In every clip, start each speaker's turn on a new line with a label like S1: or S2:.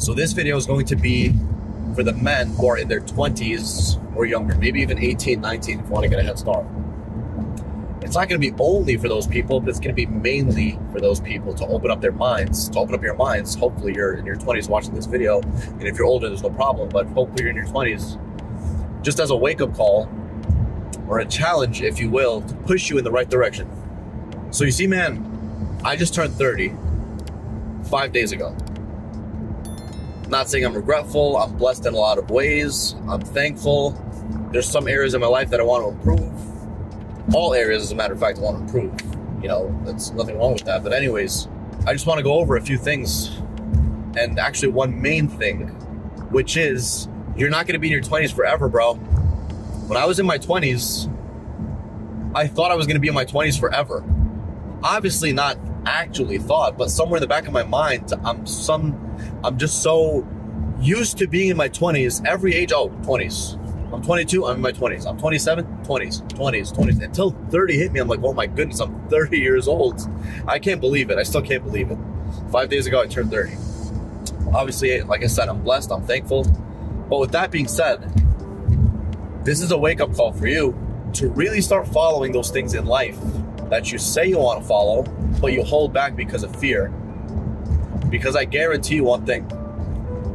S1: So this video is going to be for the men who are in their 20s or younger, maybe even 18, 19 if you want to get a head start. It's not going to be only for those people, but it's going to be mainly for those people to open up their minds, your minds. Hopefully you're in your 20s watching this video, and if you're older, there's no problem, but hopefully you're in your 20s, just as a wake-up call or a challenge, if you will, to push you in the right direction. So you see, man, I just turned 30 5 days ago. Not saying I'm regretful. I'm blessed in a lot of ways. I'm thankful. There's some areas in my life that I want to improve. All areas, as a matter of fact, I want to improve. You know, there's nothing wrong with that. But anyways, I just want to go over a few things. And actually one main thing, which is you're not going to be in your 20s forever, bro. When I was in my 20s, I thought I was going to be in my 20s forever. Obviously not actually thought, but somewhere in the back of my mind, I'm just so used to being in my 20s. Every age, 20s. I'm 22, I'm in my 20s. I'm 27, 20s. Until 30 hit me, I'm like, oh my goodness, I'm 30 years old. I can't believe it. I still can't believe it. 5 days ago, I turned 30. Obviously, like I said, I'm blessed, I'm thankful. But with that being said, this is a wake-up call for you to really start following those things in life that you say you want to follow, but you hold back because of fear. Because I guarantee you one thing.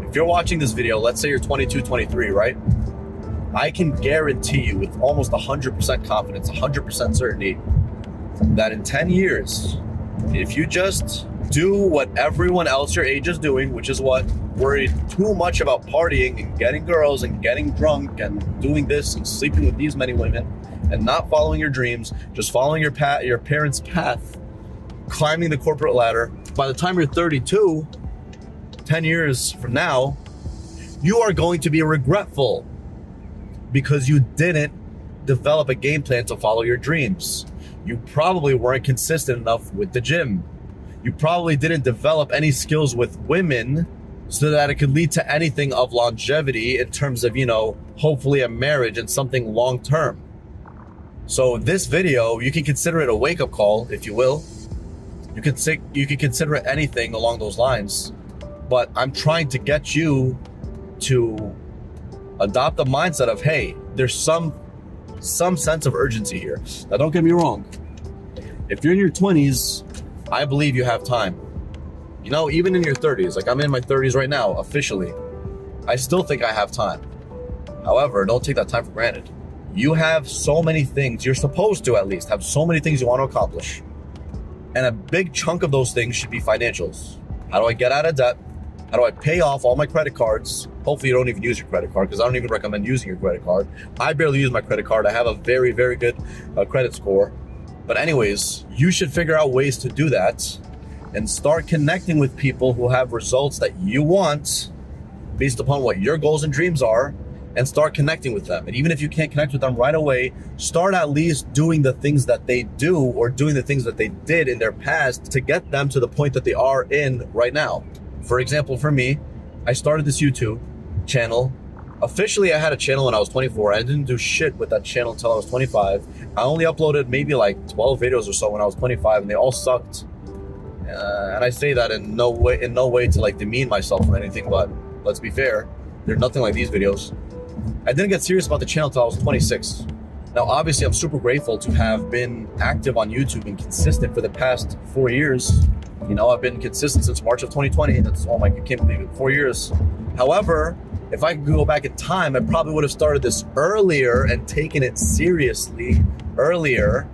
S1: If you're watching this video, let's say you're 22, 23, right? I can guarantee you with almost 100% confidence, 100% certainty, that in 10 years, if you just do what everyone else your age is doing, which is what? Worried too much about partying and getting girls and getting drunk and doing this and sleeping with these many women and not following your dreams, just following your parents' path, climbing the corporate ladder. By the time you're 32, 10 years from now, you are going to be regretful because you didn't develop a game plan to follow your dreams. You probably weren't consistent enough with the gym. You probably didn't develop any skills with women so that it could lead to anything of longevity in terms of, hopefully a marriage and something long term. So this video, you can consider it a wake-up call, if you will. You can consider it anything along those lines. But I'm trying to get you to adopt the mindset of, hey, there's some sense of urgency here. Now, don't get me wrong. If you're in your 20s, I believe you have time. Even in your 30s, like I'm in my 30s right now, officially, I still think I have time. However, don't take that time for granted. You have so many things, you're supposed to at least have so many things you want to accomplish. And a big chunk of those things should be financials. How do I get out of debt? How do I pay off all my credit cards? Hopefully you don't even use your credit card, because I don't even recommend using your credit card. I barely use my credit card. I have a very, very good credit score. But anyways, you should figure out ways to do that and start connecting with people who have results that you want based upon what your goals and dreams are, and start connecting with them. And even if you can't connect with them right away, start at least doing the things that they do or doing the things that they did in their past to get them to the point that they are in right now. For example, for me, I started this YouTube channel. Officially, I had a channel when I was 24. I didn't do shit with that channel until I was 25. I only uploaded maybe like 12 videos or so when I was 25, and they all sucked. And I say that in no way to like demean myself or anything, but let's be fair, they're nothing like these videos. I didn't get serious about the channel until I was 26. Now, obviously, I'm super grateful to have been active on YouTube and consistent for the past 4 years. I've been consistent since March of 2020. I can't believe it, 4 years. However, if I could go back in time, I probably would have started this earlier and taken it seriously earlier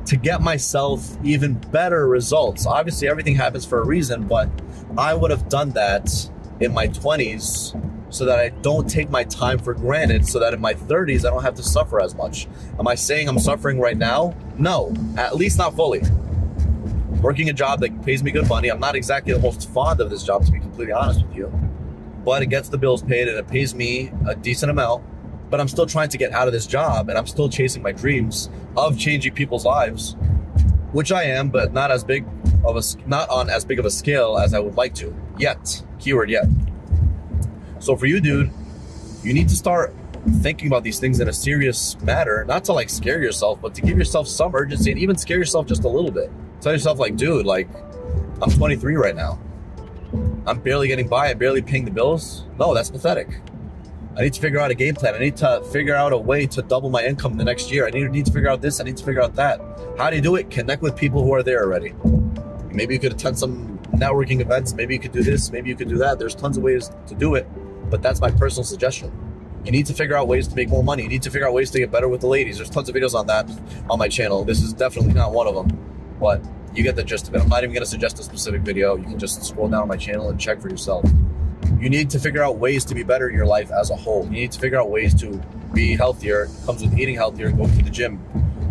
S1: to get myself even better results. Obviously, everything happens for a reason, but I would have done that in my 20s so that I don't take my time for granted, so that in my 30s, I don't have to suffer as much. Am I saying I'm suffering right now? No, at least not fully. Working a job that pays me good money. I'm not exactly the most fond of this job, to be completely honest with you, but it gets the bills paid and it pays me a decent amount. But I'm still trying to get out of this job, and I'm still chasing my dreams of changing people's lives, which I am, but not on as big of a scale as I would like to yet. Keyword yet. So for you, dude, you need to start thinking about these things in a serious matter, not to like scare yourself, but to give yourself some urgency, and even scare yourself just a little bit. Tell yourself, like, dude, like, I'm 23 right now. I'm barely getting by, I'm barely paying the bills. No, that's pathetic. I need to figure out a game plan. I need to figure out a way to double my income the next year. I need to figure out this, I need to figure out that. How do you do it? Connect with people who are there already. Maybe you could attend some networking events, maybe you could do this, maybe you could do that. There's tons of ways to do it, but that's my personal suggestion. You need to figure out ways to make more money. You need to figure out ways to get better with the ladies. There's tons of videos on that on my channel. This is definitely not one of them, but you get the gist of it. I'm not even going to suggest a specific video. You can just scroll down on my channel and check for yourself. You need to figure out ways to be better in your life as a whole. You need to figure out ways to be healthier. It comes with eating healthier and going to the gym.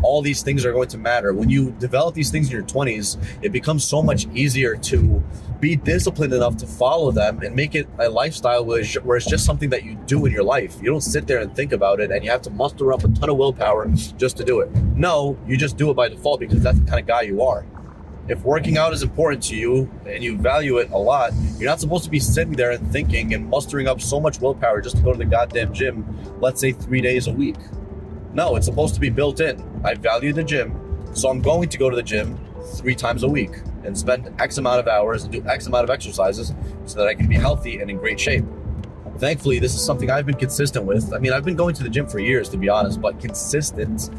S1: All these things are going to matter. When you develop these things in your 20s, it becomes so much easier to be disciplined enough to follow them and make it a lifestyle where it's just something that you do in your life. You don't sit there and think about it and you have to muster up a ton of willpower just to do it. No, you just do it by default because that's the kind of guy you are. If working out is important to you and you value it a lot, you're not supposed to be sitting there and thinking and mustering up so much willpower just to go to the goddamn gym, let's say 3 days a week. No, it's supposed to be built in. I value the gym, so I'm going to go to the gym 3 times a week and spend X amount of hours and do X amount of exercises so that I can be healthy and in great shape. Thankfully, this is something I've been consistent with. I mean, I've been going to the gym for years, to be honest, but consistent,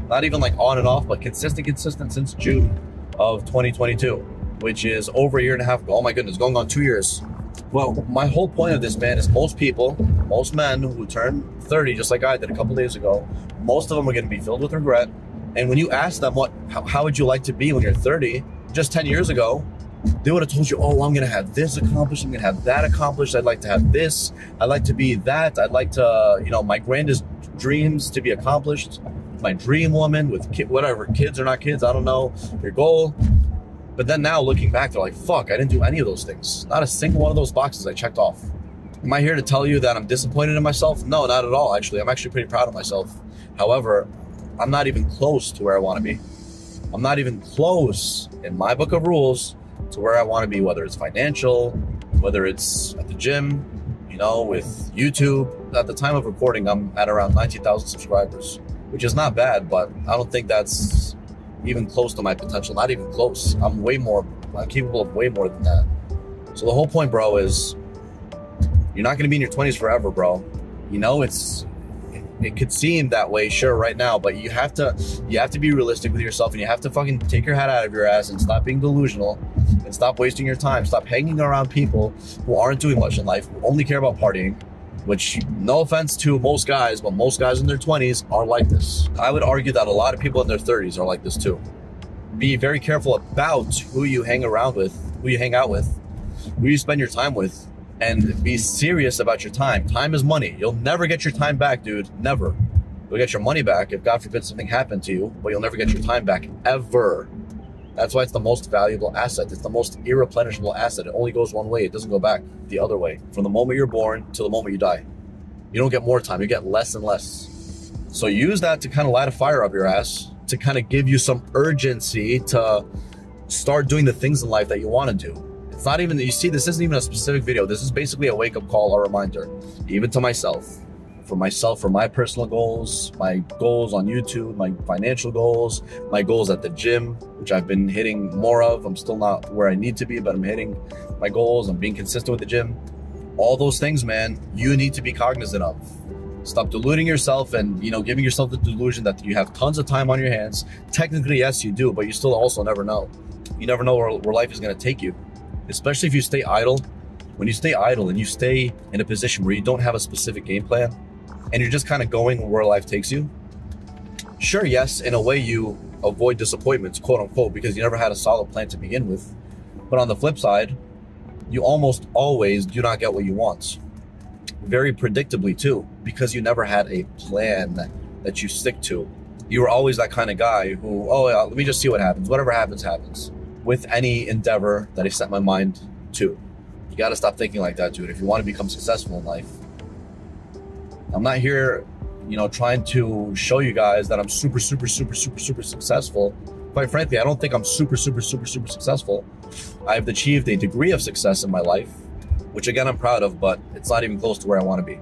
S1: not even like on and off, but consistent since June of 2022, which is over a year and a half ago. Oh my goodness, going on 2 years. Well, my whole point of this, man, is most men who turn 30, just like I did a couple days ago, most of them are going to be filled with regret. And when you ask them how would you like to be when you're 30, just 10 years ago, they would have told you, oh, I'm going to have this accomplished, I'm going to have that accomplished, I'd like to have this, I'd like to be that, I'd like to, my grandest dreams to be accomplished, my dream woman with whatever, kids or not kids, I don't know, your goal. But then now looking back, they're like, fuck, I didn't do any of those things. Not a single one of those boxes I checked off. Am I here to tell you that I'm disappointed in myself? No, not at all, actually. I'm actually pretty proud of myself. However, I'm not even close to where I want to be. I'm not even close in my book of rules to where I want to be, whether it's financial, whether it's at the gym, with YouTube. At the time of recording, I'm at around 19,000 subscribers, which is not bad, but I don't think that's even close to my potential. Not even close. I'm capable of way more than that. So the whole point, bro, is you're not going to be in your 20s forever, bro. It could seem that way, sure, right now, but you have to be realistic with yourself, and you have to fucking take your hat out of your ass and stop being delusional and stop wasting your time. Stop hanging around people who aren't doing much in life, who only care about partying, which, no offense to most guys, but most guys in their 20s are like this. I would argue that a lot of people in their 30s are like this too. Be very careful about who you hang around with, who you hang out with, who you spend your time with, and be serious about your time. Time is money. You'll never get your time back, dude. Never. You'll get your money back if, God forbid, something happened to you, but you'll never get your time back, ever. That's why it's the most valuable asset. It's the most irreplenishable asset. It only goes one way. It doesn't go back the other way. From the moment you're born to the moment you die. You don't get more time. You get less and less. So use that to kind of light a fire up your ass, to kind of give you some urgency to start doing the things in life that you want to do. It's not even, you see, this isn't even a specific video. This is basically a wake-up call, a reminder, even to myself, for my personal goals, my goals on YouTube, my financial goals, my goals at the gym, which I've been hitting more of. I'm still not where I need to be, but I'm hitting my goals. I'm being consistent with the gym. All those things, man, you need to be cognizant of. Stop deluding yourself and, giving yourself the delusion that you have tons of time on your hands. Technically, yes, you do, but you still also never know. You never know where life is going to take you. Especially if you stay idle. When you stay idle and you stay in a position where you don't have a specific game plan and you're just kind of going where life takes you. Sure, yes, in a way you avoid disappointments, quote unquote, because you never had a solid plan to begin with. But on the flip side, you almost always do not get what you want. Very predictably too, because you never had a plan that you stick to. You were always that kind of guy who, let me just see what happens. Whatever happens, happens. With any endeavor that I set my mind to. You got to stop thinking like that, dude, if you want to become successful in life. I'm not here, trying to show you guys that I'm super successful. Quite frankly, I don't think I'm super successful. I've achieved a degree of success in my life, which again, I'm proud of, but it's not even close to where I want to be.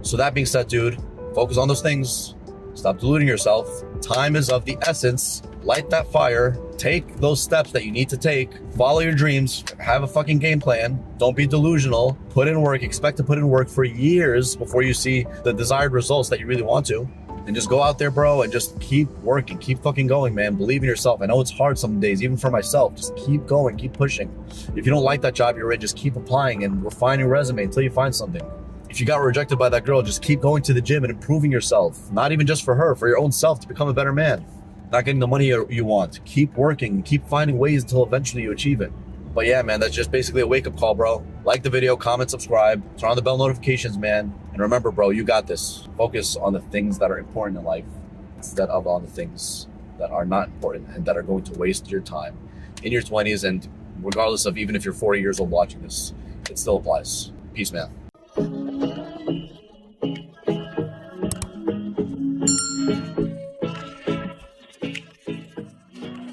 S1: So that being said, dude, focus on those things. Stop deluding yourself. Time is of the essence. Light that fire. take those steps that you need to take, follow your dreams, have a fucking game plan, don't be delusional, put in work, expect to put in work for years before you see the desired results that you really want to. And just go out there, bro, and just keep working, keep fucking going, man. Believe in yourself. I know it's hard some days, even for myself. Just keep going, keep pushing. If you don't like that job you're in, just keep applying and refine your resume until you find something. If you got rejected by that girl, just keep going to the gym and improving yourself. Not even just for her, for your own self, to become a better man. Not getting the money you want. Keep working, keep finding ways until eventually you achieve it. But yeah, man, that's just basically a wake-up call, bro. Like the video, comment, subscribe, turn on the bell notifications, man. And remember, bro, you got this. Focus on the things that are important in life instead of on the things that are not important and that are going to waste your time in your 20s. And regardless of even if you're 40 years old watching this, it still applies. Peace, man.